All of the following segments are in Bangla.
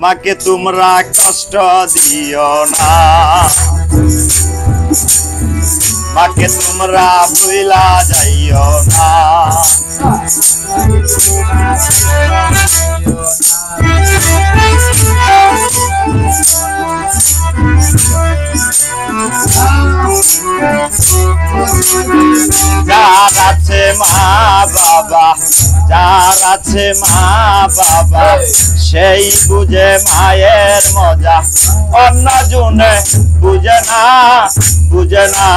মাকে তোমরা কষ্ট দিও না, মাকে তোমরা ভুলা যাইও না। যার আছে মা বাবা, যার আছে মা বাবা, সেই বুঝে মায়ের মজা, অন্য জনে বুঝে না, বুঝে না।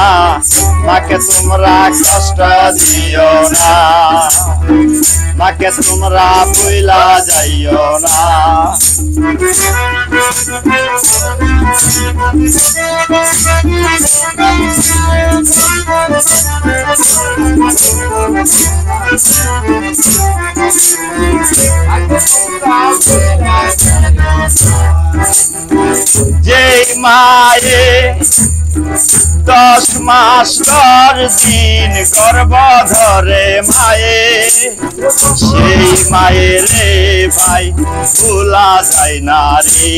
মাকে তোমরা কষ্ট দিও না, মাকে তোমরা ভুলা যাইও না। যেই মায়ে 10 মাস 10 দিন গর্ভ ধরে মায়ে, সেই মায়ের রে ভাই ভুলা যায় না রে।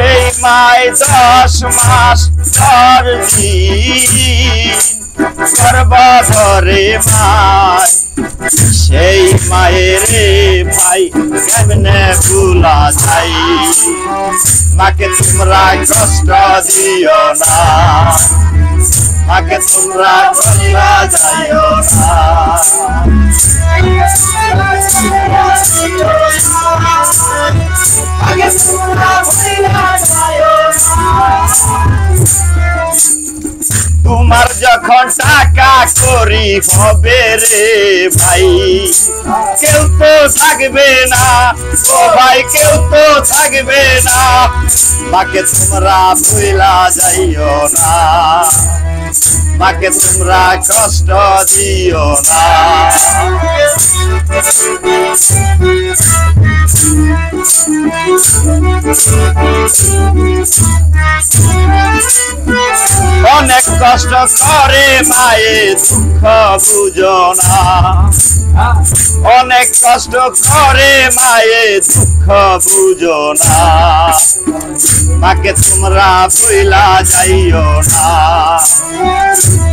এই মায় 10 মাস 10 দিন গর্ভ ধরে মায়, সেই মায়ের ভাই কেমনে ভুলা যাই। মাকে তোমরা কষ্ট দিও না, মাকে তোমরা ভুলা যাইও না। তোমার যখন টাকা করি হবে রে ভাই, কেউ তো থাকবে না, ও ভাই কেউ তো থাকবে না। মাকে তোমরা ভুলা যাইও না, মাকে তোমরা কষ্ট দিও না। অনেক কষ্ট করে মায়ে দুঃখ বুঝো না, অনেক কষ্ট করে মায়ে দুঃখ বুঝো না। মাকে তোমরা ভুলা যাইও না,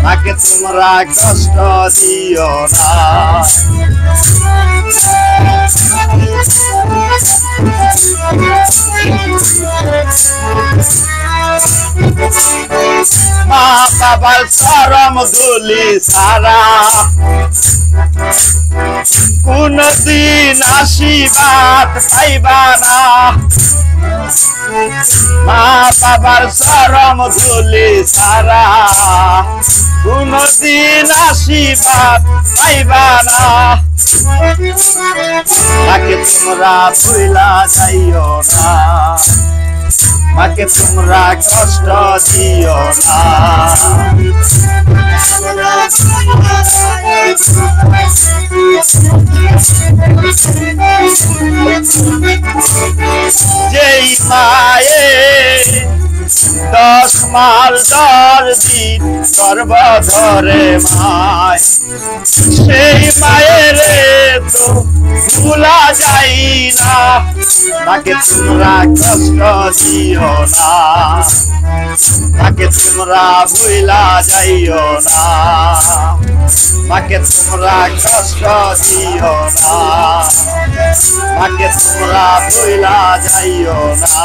মাকে তোমরা কষ্ট দিও না। মা বাবার চরম ধুলি সারা কোনদিন আশীর্বাদ পাইবা না। মা বাবার চরম ধুলি সারা কোনদিন আশীর্বাদ পাইবা না। মাকে তোমরা ভুলা যাইও না, মাকে তোমরা কষ্ট দিও না। যেই মায়ে 10 মাস 10 দিন গর্ভ ধরে মায়, সেই মায়ের তো ভুলা যাই না। মাকে তোমরা কষ্ট দিও না, মাকে তোমরা ভুলা যাইও না। মাকে তোমরা কষ্ট দিও না, মাকে তোমরা ভুলা যাইও না।